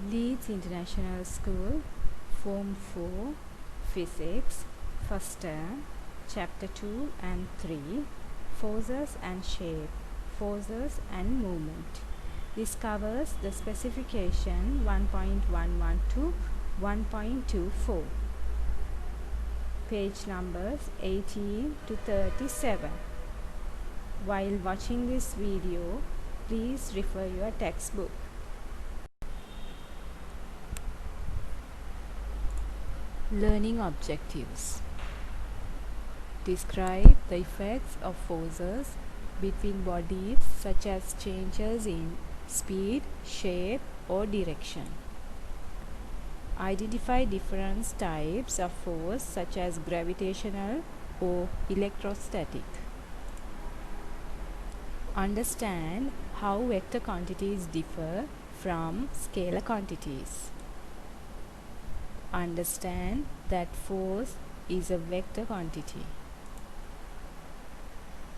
Leeds International School, Form 4, Physics, First Term, Chapter 2 and 3, Forces and Shape, Forces and Movement. This covers the specification 1.11 to 1.24. Page numbers 18 to 37. While watching this video, please refer your textbook. Learning objectives. Describe the effects of forces between bodies such as changes in speed, shape, or direction. Identify different types of force such as gravitational or electrostatic. Understand how vector quantities differ from scalar quantities. Understand that force is a vector quantity.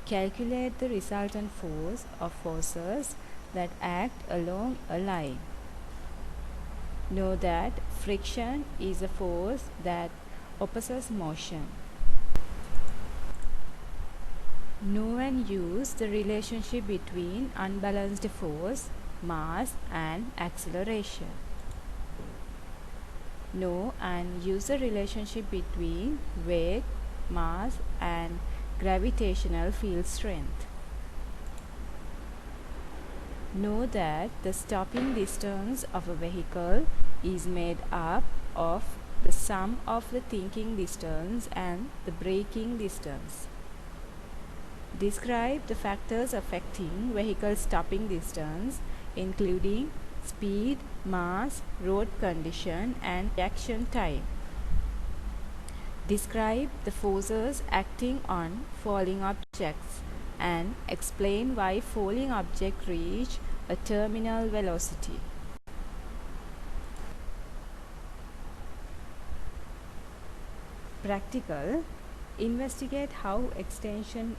Calculate the resultant force of forces that act along a line. Know that friction is a force that opposes motion. Know and use the relationship between unbalanced force, mass, and acceleration. Know and use the relationship between weight, mass, and gravitational field strength. Know that the stopping distance of a vehicle is made up of the sum of the thinking distance and the braking distance. Describe the factors affecting vehicle stopping distance, including speed, mass, road condition, and reaction time. Describe the forces acting on falling objects and explain why falling objects reach a terminal velocity. Practical. Investigate how extension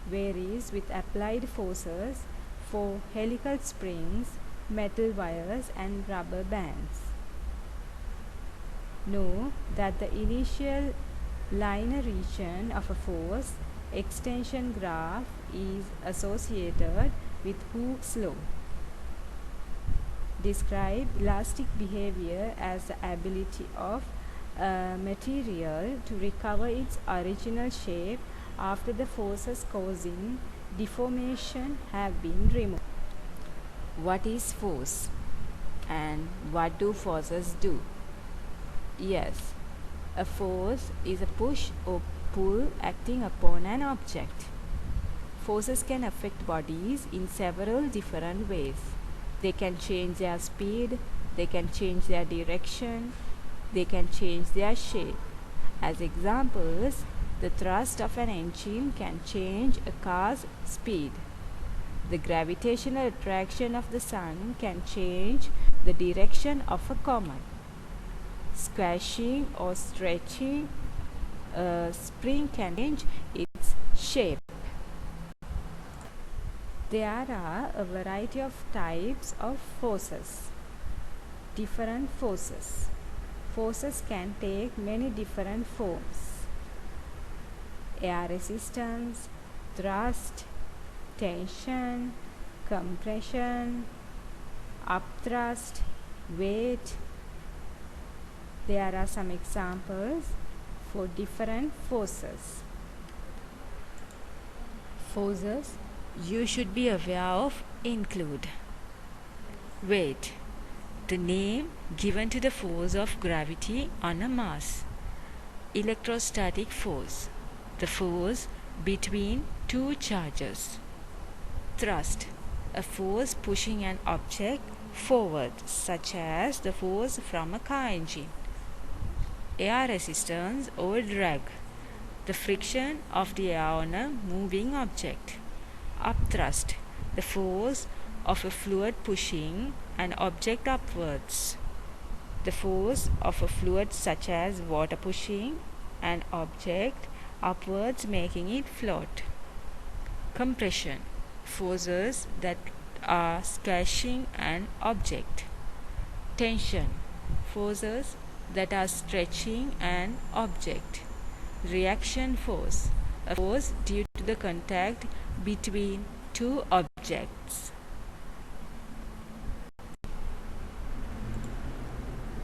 varies with applied forces for helical springs, metal wires, and rubber bands. Know that the initial linear region of a force extension graph is associated with Hooke's law. Describe elastic behavior as the ability of a material to recover its original shape after the forces causing deformation have been removed. What is force and what do forces do? Yes, a force is a push or pull acting upon an object. Forces can affect bodies in several different ways. They can change their speed, they can change their direction, they can change their shape. As examples, the thrust of an engine can change a car's speed. The gravitational attraction of the sun can change the direction of a comet. Squashing or stretching a spring can change its shape. There are a variety of types of forces. Different forces. Forces can take many different forms. Air resistance, thrust, tension, compression, upthrust, weight. There are some examples for different forces. Forces you should be aware of include weight, the name given to the force of gravity on a mass. Electrostatic force, the force between two charges. Thrust, a force pushing an object forward, such as the force from a car engine. Air resistance or drag, the friction of the air on a moving object. Upthrust, the force of a fluid pushing an object upwards. The force of a fluid such as water pushing an object upwards making it float. Compression, forces that are squashing an object. Tension, forces that are stretching an object. Reaction force, a force due to the contact between two objects.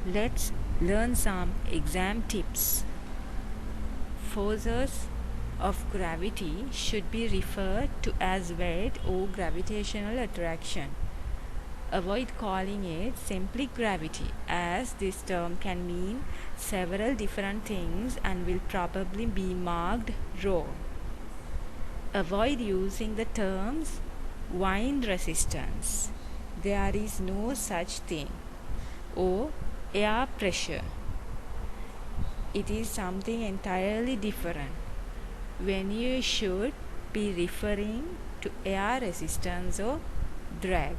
Let's learn some exam tips. Forces of gravity should be referred to as weight or gravitational attraction. Avoid calling it simply gravity, as this term can mean several different things and will probably be marked wrong. Avoid using the terms wind resistance. There is no such thing. Or air pressure. It is something entirely different. When you should be referring to air resistance or drag.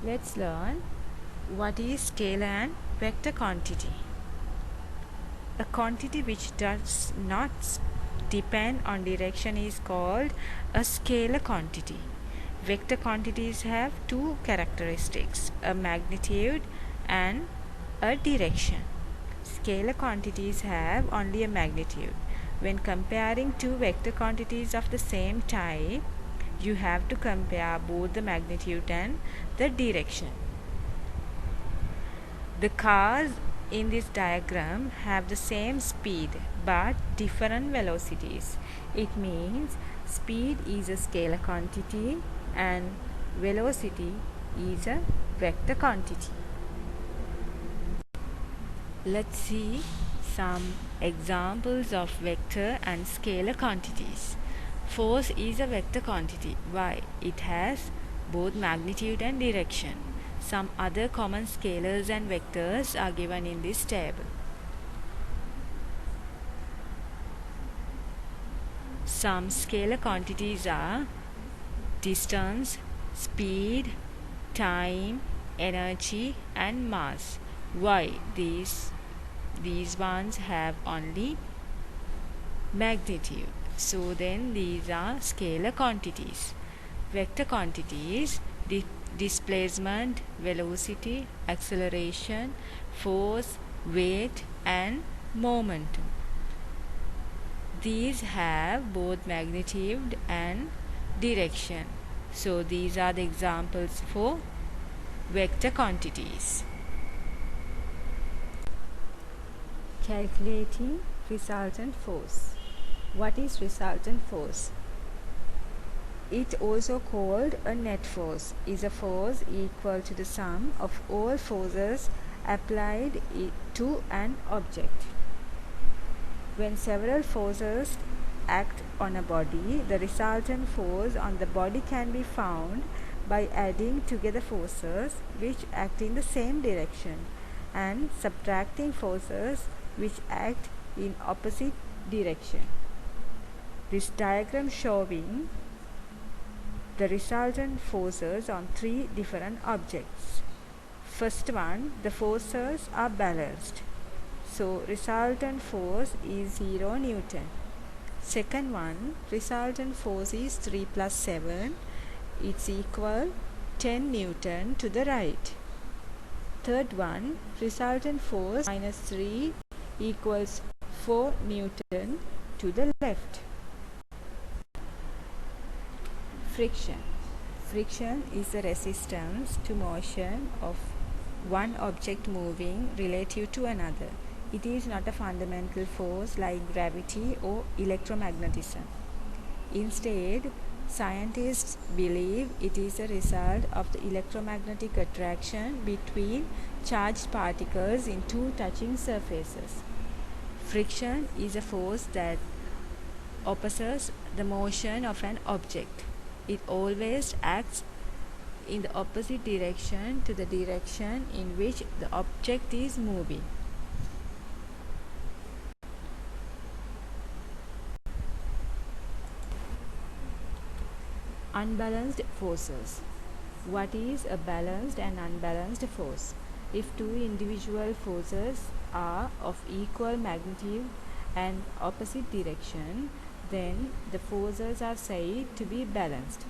Let's learn what is scalar and vector quantity. A quantity which does not depend on direction is called a scalar quantity. Vector quantities have two characteristics, a magnitude and a direction. Scalar quantities have only a magnitude. When comparing two vector quantities of the same type, you have to compare both the magnitude and the direction. The cars in this diagram have the same speed but different velocities. It means speed is a scalar quantity and velocity is a vector quantity. Let's see some examples of vector and scalar quantities. Force is a vector quantity. Why? It has both magnitude and direction. Some other common scalars and vectors are given in this table. Some scalar quantities are distance, speed, time, energy and mass. Why? These ones have only magnitude. So then these are scalar quantities. Vector quantities, displacement, velocity, acceleration, force, weight and momentum. These have both magnitude and direction. So these are the examples for vector quantities. Calculating resultant force. What is resultant force? It also called a net force is a force equal to the sum of all forces applied to an object. When several forces act on a body, the resultant force on the body can be found by adding together forces which act in the same direction and subtracting forces which act in opposite direction. This diagram showing the resultant forces on three different objects. First one, the forces are balanced. So resultant force is 0 Newton. Second one, resultant force is 3 plus 7. It's equal 10 Newton to the right. Third one, resultant force minus 3 equals 4 Newton to the left. Friction. Friction is the resistance to motion of one object moving relative to another. It is not a fundamental force like gravity or electromagnetism. Instead, scientists believe it is a result of the electromagnetic attraction between charged particles in two touching surfaces. Friction is a force that opposes the motion of an object. It always acts in the opposite direction to the direction in which the object is moving. Unbalanced forces. What is a balanced and unbalanced force? If two individual forces are of equal magnitude and opposite direction, then the forces are said to be balanced.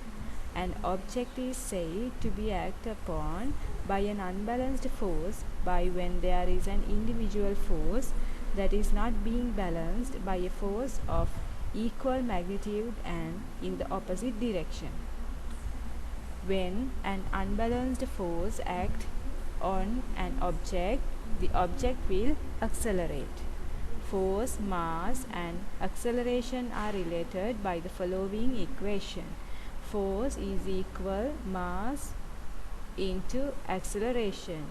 An object is said to be acted upon by an unbalanced force by when there is an individual force that is not being balanced by a force of equal magnitude and in the opposite direction. When an unbalanced force acts on an object, the object will accelerate. Force, mass, and acceleration are related by the following equation. Force is equal mass into acceleration.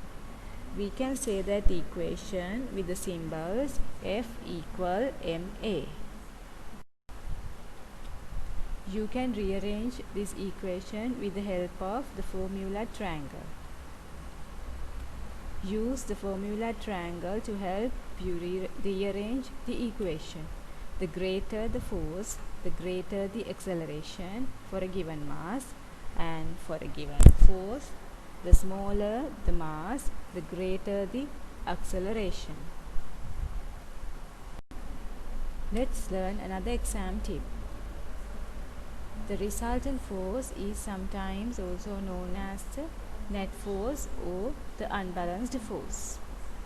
We can say that equation with the symbols F equal ma. You can rearrange this equation with the help of the formula triangle. Use the formula triangle to help you rearrange the equation. The greater the force, the greater the acceleration for a given mass, and for a given force, the smaller the mass, the greater the acceleration. Let's learn another exam tip. The resultant force is sometimes also known as the net force or the unbalanced force.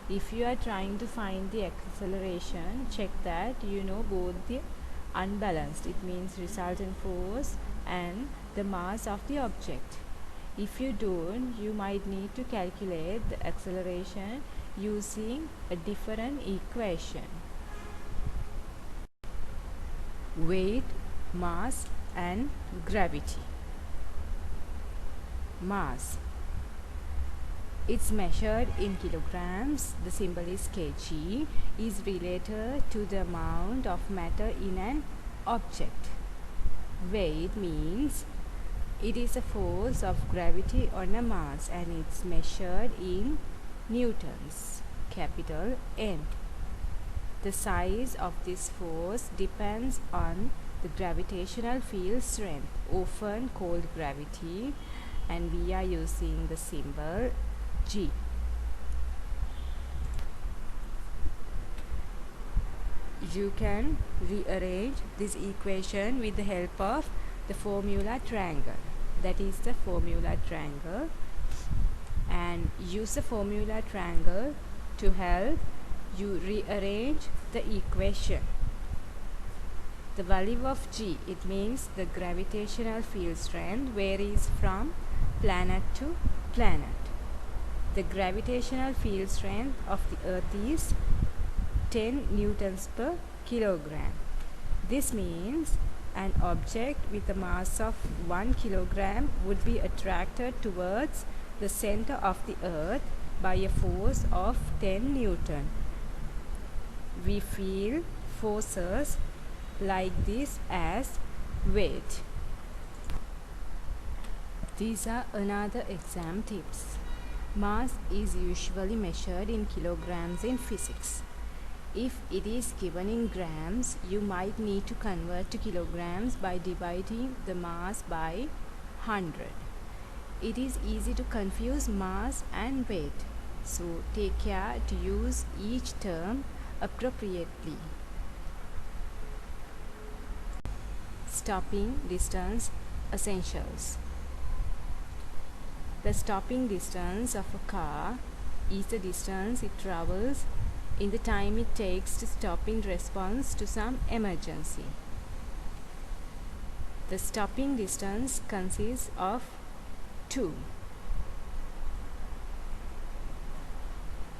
If you are trying to find the acceleration, check that you know both the unbalanced, it means resultant force, and the mass of the object. If you don't, you might need to calculate the acceleration using a different equation. Weight, mass, and gravity. Mass. It's measured in kilograms, the symbol is kg, is related to the amount of matter in an object. Weight means it is a force of gravity on a mass and it's measured in newtons, capital N. The size of this force depends on the gravitational field strength, often called gravity, and we are using the symbol G. You can rearrange this equation with the help of the formula triangle. That is the formula triangle, and use the formula triangle to help you rearrange the equation. The value of G, it means the gravitational field strength, varies from planet to planet. The gravitational field strength of the Earth is 10 newtons per kilogram. This means an object with a mass of 1 kilogram would be attracted towards the center of the Earth by a force of 10 newton. We feel forces like this as weight. These are another exam tips. Mass is usually measured in kilograms in physics. If it is given in grams, you might need to convert to kilograms by dividing the mass by 100. It is easy to confuse mass and weight, so take care to use each term appropriately. Stopping distance essentials. The stopping distance of a car is the distance it travels in the time it takes to stop in response to some emergency. The stopping distance consists of two.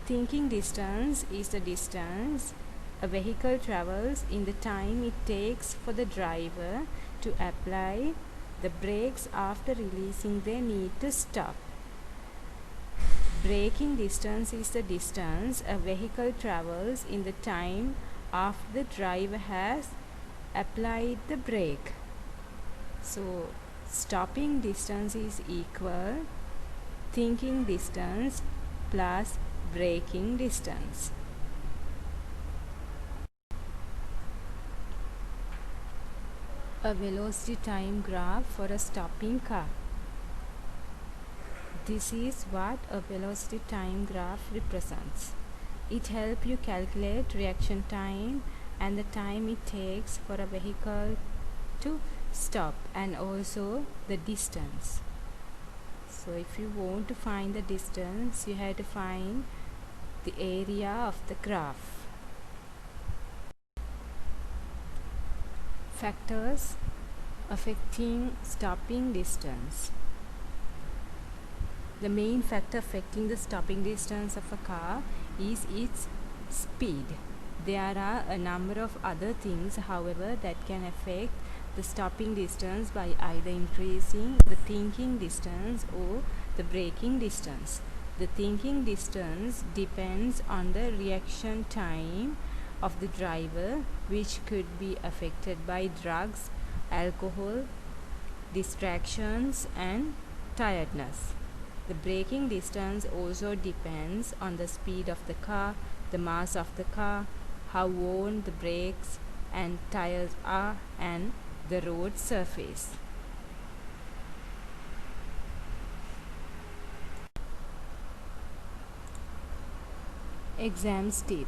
Thinking distance is the distance a vehicle travels in the time it takes for the driver to apply the brakes after releasing their need to stop. Braking distance is the distance a vehicle travels in the time after the driver has applied the brake. So, stopping distance is equal thinking distance plus braking distance. A velocity time graph for a stopping car. This is what a velocity time graph represents. It helps you calculate reaction time and the time it takes for a vehicle to stop, and also the distance. So if you want to find the distance, you have to find the area of the graph. Factors affecting stopping distance. The main factor affecting the stopping distance of a car is its speed. There are a number of other things, however, that can affect the stopping distance by either increasing the thinking distance or the braking distance. The thinking distance depends on the reaction time of the driver, which could be affected by drugs, alcohol, distractions, and tiredness. The braking distance also depends on the speed of the car, the mass of the car, how worn the brakes and tires are, and the road surface. Exams tip.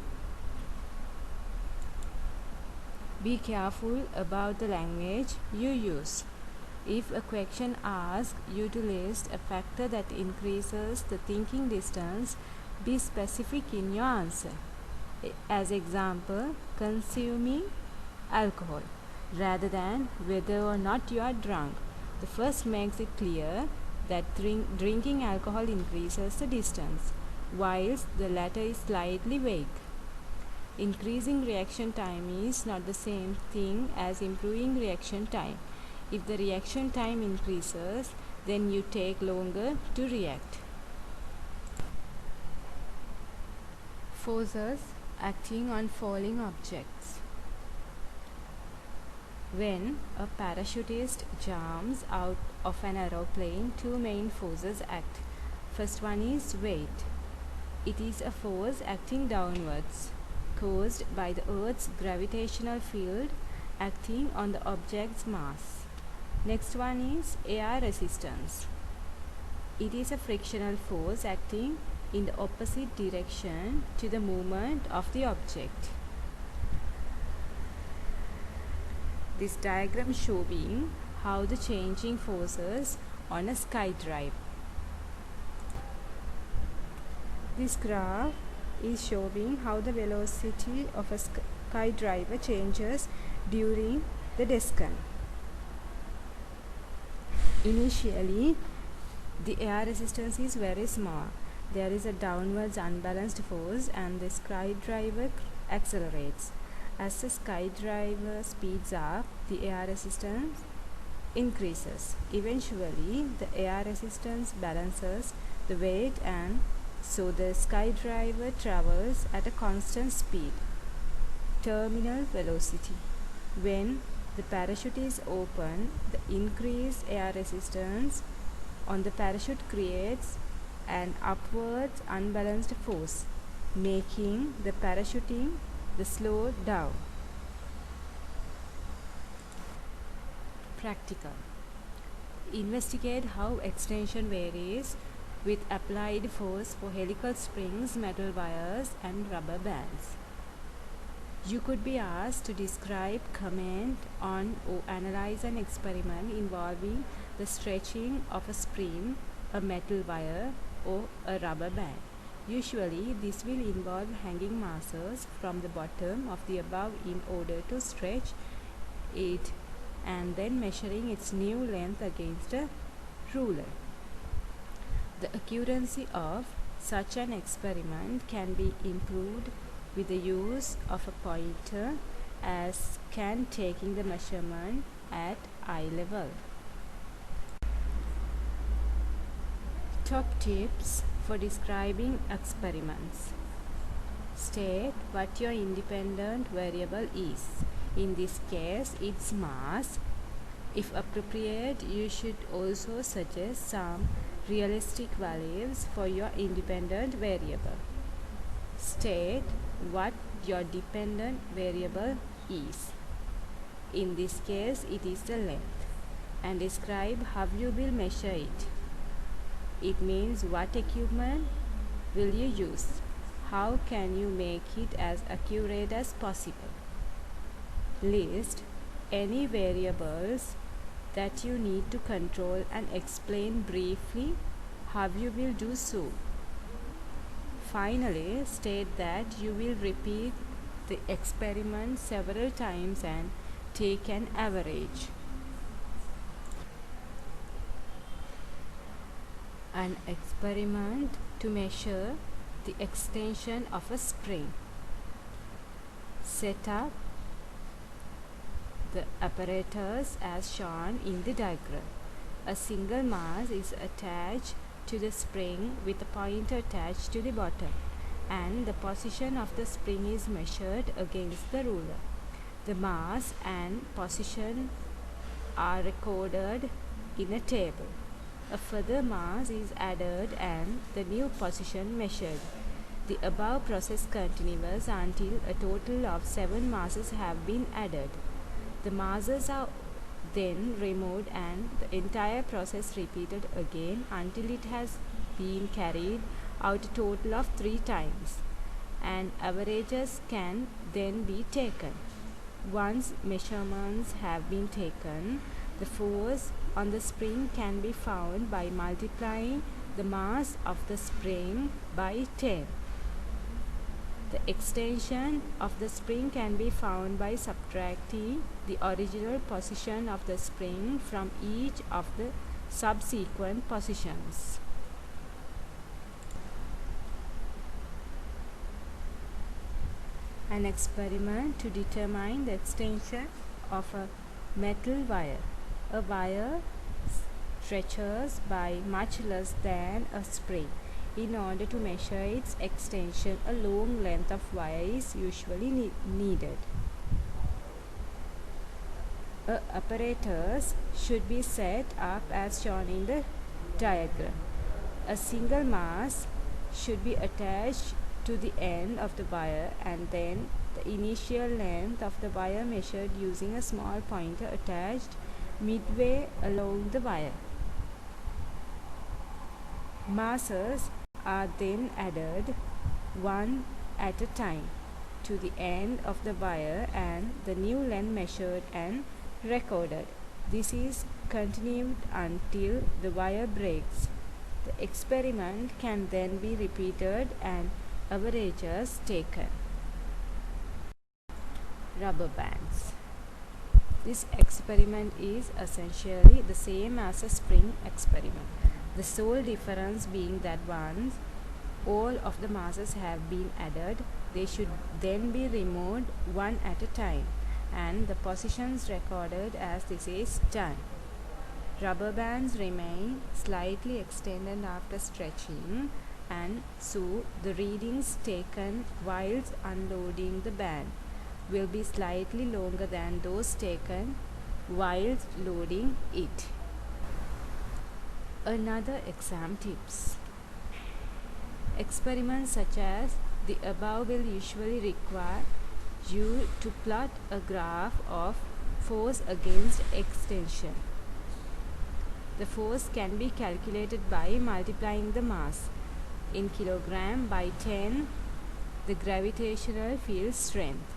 Be careful about the language you use. If a question asks you to list a factor that increases the thinking distance, be specific in your answer. As example, consuming alcohol, rather than whether or not you are drunk. The first makes it clear that drinking alcohol increases the distance, whilst the latter is slightly vague. Increasing reaction time is not the same thing as improving reaction time. If the reaction time increases, then you take longer to react. Forces acting on falling objects. When a parachutist jumps out of an aeroplane, two main forces act. First one is weight. It is a force acting downwards, caused by the Earth's gravitational field acting on the object's mass. Next one is air resistance. It is a frictional force acting in the opposite direction to the movement of the object. This diagram showing how the changing forces on a skydrive. This graph is showing how the velocity of a skydriver changes during the descent. Initially, the air resistance is very small. There is a downwards unbalanced force and the skydriver accelerates. As the skydriver speeds up, the air resistance increases. Eventually, the air resistance balances the weight, and so the skydriver travels at a constant speed. Terminal velocity. When the parachute is open, the increased air resistance on the parachute creates an upwards unbalanced force, making the parachuting the slow down. Practical. Investigate how extension varies with applied force for helical springs, metal wires, and rubber bands. You could be asked to describe, comment on, or analyze an experiment involving the stretching of a spring, a metal wire, or a rubber band. Usually, this will involve hanging masses from the bottom of the above in order to stretch it and then measuring its new length against a ruler. The accuracy of such an experiment can be improved with the use of a pointer, as can taking the measurement at eye level. Top tips for describing experiments. State what your independent variable is. In this case, its mass. If appropriate, you should also suggest some realistic values for your independent variable. State what your dependent variable is. In this case, it is the length, and describe how you will measure it. It means what equipment will you use? How can you make it as accurate as possible? List any variables that you need to control and explain briefly how you will do so. Finally, state that you will repeat the experiment several times and take an average. An experiment to measure the extension of a spring. Set up the apparatus as shown in the diagram. A single mass is attached to the spring with a pointer attached to the bottom, and the position of the spring is measured against the ruler. The mass and position are recorded in a table. A further mass is added and the new position measured. The above process continues until a total of 7 masses have been added. The masses are then removed and the entire process repeated again until it has been carried out a total of 3 times, and averages can then be taken. Once measurements have been taken, the force on the spring can be found by multiplying the mass of the spring by 10. The extension of the spring can be found by subtracting the original position of the spring from each of the subsequent positions. An experiment to determine the extension of a metal wire. A wire stretches by much less than a spring. In order to measure its extension, a long length of wire is usually needed. A apparatus should be set up as shown in the diagram. A single mass should be attached to the end of the wire, and then the initial length of the wire measured using a small pointer attached midway along the wire. Masses are then added one at a time to the end of the wire and the new length measured and recorded. This is continued until the wire breaks. The experiment can then be repeated and averages taken. Rubber bands. This experiment is essentially the same as a spring experiment. The sole difference being that once all of the masses have been added, they should then be removed one at a time, and the positions recorded as this is done. Rubber bands remain slightly extended after stretching, and so the readings taken whilst unloading the band will be slightly longer than those taken whilst loading it. Another exam tips. Experiments such as the above will usually require you to plot a graph of force against extension. The force can be calculated by multiplying the mass in kilogram by 10, the gravitational field strength.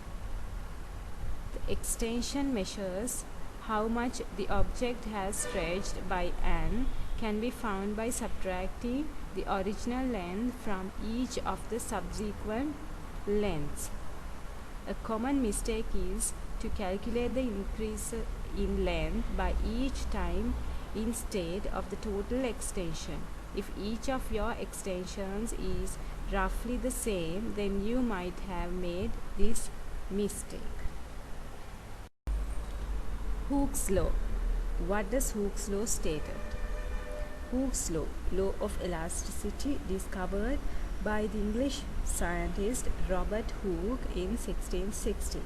The extension measures how much the object has stretched by and can be found by subtracting the original length from each of the subsequent lengths. A common mistake is to calculate the increase in length by each time instead of the total extension. If each of your extensions is roughly the same, then you might have made this mistake. Hooke's law. What does Hooke's law stated? Hooke's law of elasticity, discovered by the English scientist Robert Hooke in 1660,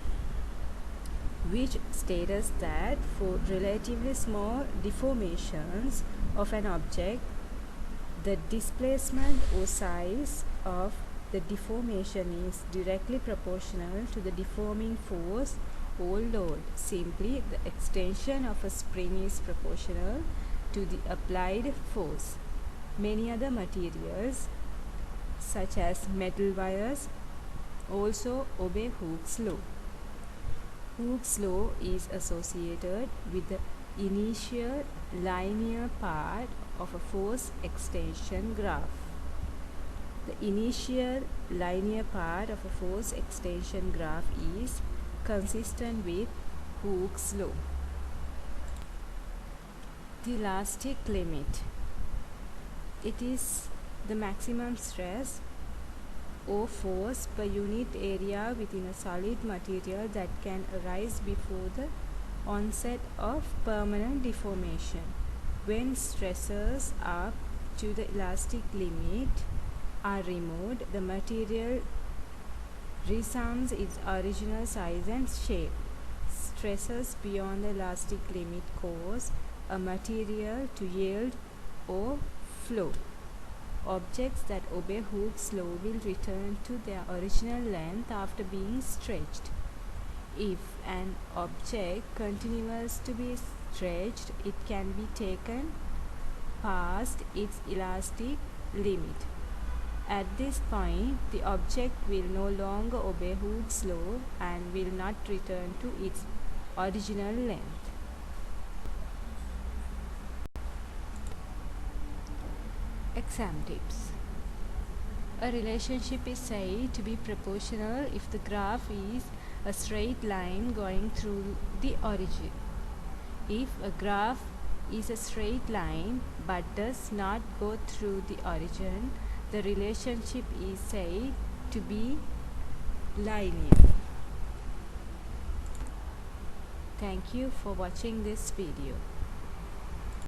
which states that for relatively small deformations of an object, the displacement or size of the deformation is directly proportional to the deforming force or load. Simply, the extension of a spring is proportional to the applied force. Many other materials, such as metal wires, also obey Hooke's law. Hooke's law is associated with the initial linear part of a force extension graph. The initial linear part of a force extension graph is consistent with Hooke's law. The elastic limit. It is the maximum stress or force per unit area within a solid material that can arise before the onset of permanent deformation. When stressors up to the elastic limit are removed, the material resumes its original size and shape. Stresses beyond the elastic limit cause a material to yield or flow. Objects that obey Hooke's law will return to their original length after being stretched. If an object continues to be stretched, it can be taken past its elastic limit. At this point, the object will no longer obey Hooke's law and will not return to its original length. Exam tips. A relationship is said to be proportional if the graph is a straight line going through the origin. If a graph is a straight line but does not go through the origin, the relationship is said to be linear. Thank you for watching this video.